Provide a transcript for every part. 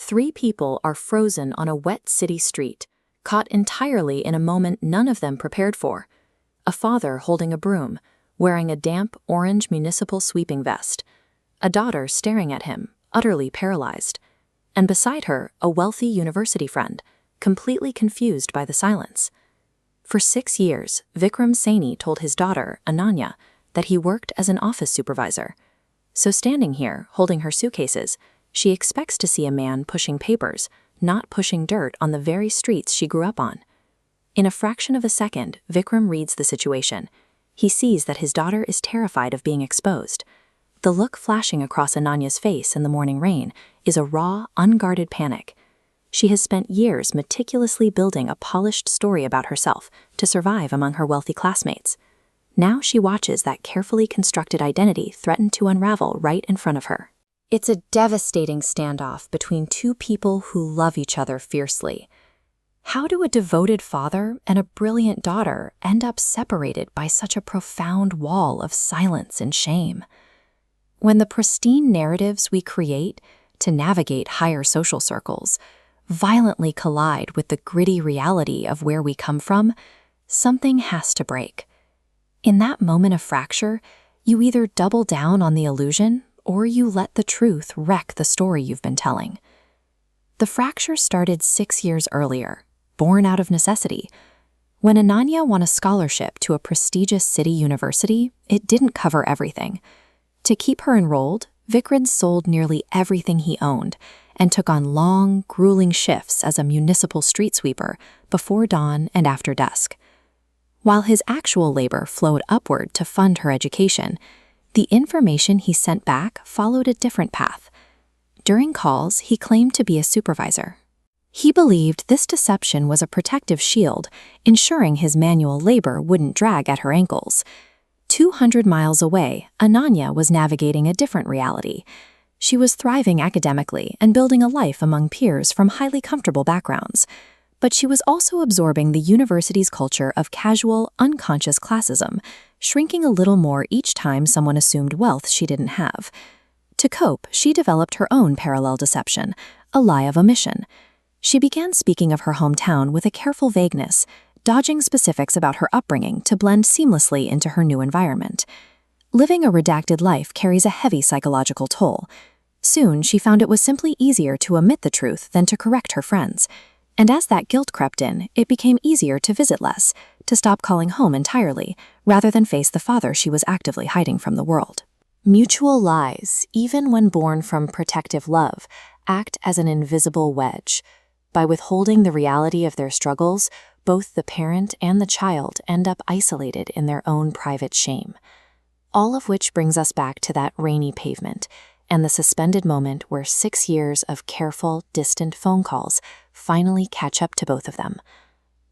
Three people are frozen on a wet city street, caught entirely in a moment none of them prepared for. A father holding a broom, wearing a damp orange municipal sweeping vest. A daughter staring at him, utterly paralyzed. And beside her, a wealthy university friend, completely confused by the silence. For 6 years, Vikram Saini told his daughter, Ananya, that he worked as an office supervisor. So standing here, holding her suitcases, she expects to see a man pushing papers, not pushing dirt on the very streets she grew up on. In a fraction of a second, Vikram reads the situation. He sees that his daughter is terrified of being exposed. The look flashing across Ananya's face in the morning rain is a raw, unguarded panic. She has spent years meticulously building a polished story about herself to survive among her wealthy classmates. Now she watches that carefully constructed identity threaten to unravel right in front of her. It's a devastating standoff between two people who love each other fiercely. How do a devoted father and a brilliant daughter end up separated by such a profound wall of silence and shame? When the pristine narratives we create to navigate higher social circles violently collide with the gritty reality of where we come from, something has to break. In that moment of fracture, you either double down on the illusion or you let the truth wreck the story you've been telling. The fracture started 6 years earlier, born out of necessity. When Ananya won a scholarship to a prestigious city university, it didn't cover everything. To keep her enrolled, Vikram sold nearly everything he owned and took on long, grueling shifts as a municipal street sweeper before dawn and after dusk. While his actual labor flowed upward to fund her education, the information he sent back followed a different path. During calls, he claimed to be a supervisor. He believed this deception was a protective shield, ensuring his manual labor wouldn't drag at her ankles. 200 miles away, Ananya was navigating a different reality. She was thriving academically and building a life among peers from highly comfortable backgrounds. But she was also absorbing the university's culture of casual, unconscious classism, shrinking a little more each time someone assumed wealth she didn't have. To cope, she developed her own parallel deception, a lie of omission. She began speaking of her hometown with a careful vagueness, dodging specifics about her upbringing to blend seamlessly into her new environment. Living a redacted life carries a heavy psychological toll. Soon, she found it was simply easier to omit the truth than to correct her friends. And as that guilt crept in, it became easier to visit less, to stop calling home entirely, rather than face the father she was actively hiding from the world. Mutual lies, even when born from protective love, act as an invisible wedge. By withholding the reality of their struggles, both the parent and the child end up isolated in their own private shame. All of which brings us back to that rainy pavement, and the suspended moment where 6 years of careful, distant phone calls finally catch up to both of them.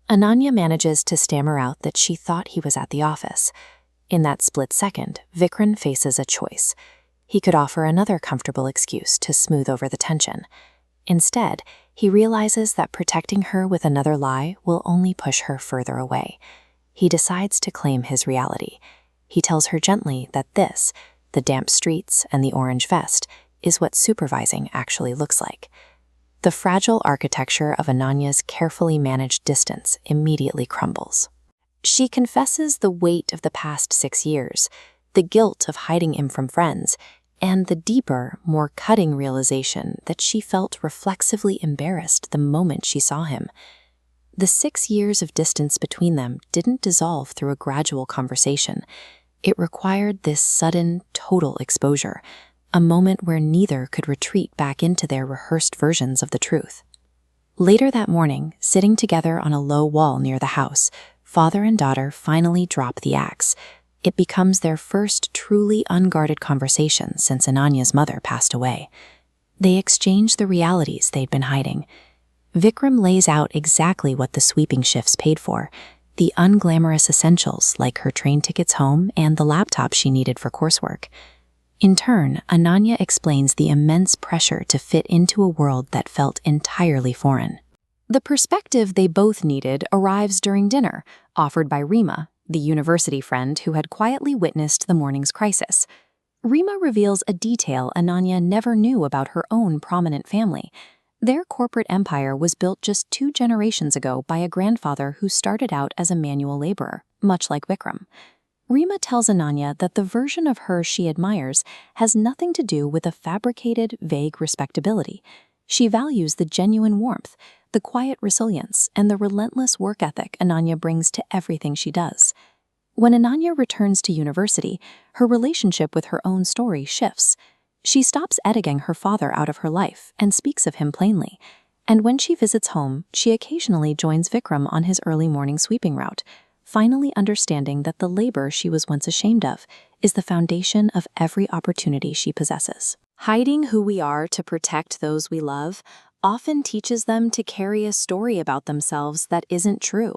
Ananya manages to stammer out that she thought he was at the office. In that split second, Vikram faces a choice. He could offer another comfortable excuse to smooth over the tension. Instead, he realizes that protecting her with another lie will only push her further away. He decides to claim his reality. He tells her gently that this, the damp streets and the orange vest, is what supervising actually looks like. The fragile architecture of Ananya's carefully managed distance immediately crumbles. She confesses the weight of the past 6 years, the guilt of hiding him from friends, and the deeper, more cutting realization that she felt reflexively embarrassed the moment she saw him. The 6 years of distance between them didn't dissolve through a gradual conversation. It required this sudden, total exposure, a moment where neither could retreat back into their rehearsed versions of the truth. Later that morning, sitting together on a low wall near the house, father and daughter finally drop the axe. It becomes their first truly unguarded conversation since Ananya's mother passed away. They exchange the realities they'd been hiding. Vikram lays out exactly what the sweeping shifts paid for, the unglamorous essentials like her train tickets home and the laptop she needed for coursework. In turn, Ananya explains the immense pressure to fit into a world that felt entirely foreign. The perspective they both needed arrives during dinner, offered by Rima, the university friend who had quietly witnessed the morning's crisis. Rima reveals a detail Ananya never knew about her own prominent family. Their corporate empire was built just 2 generations ago by a grandfather who started out as a manual laborer, much like Vikram. Rima tells Ananya that the version of her she admires has nothing to do with a fabricated, vague respectability. She values the genuine warmth, the quiet resilience, and the relentless work ethic Ananya brings to everything she does. When Ananya returns to university, her relationship with her own story shifts. She stops editing her father out of her life and speaks of him plainly. And when she visits home, she occasionally joins Vikram on his early morning sweeping route, finally understanding that the labor she was once ashamed of is the foundation of every opportunity she possesses. Hiding who we are to protect those we love often teaches them to carry a story about themselves that isn't true.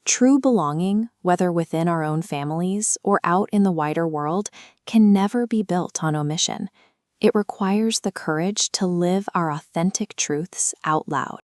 True belonging, whether within our own families or out in the wider world, can never be built on omission. It requires the courage to live our authentic truths out loud.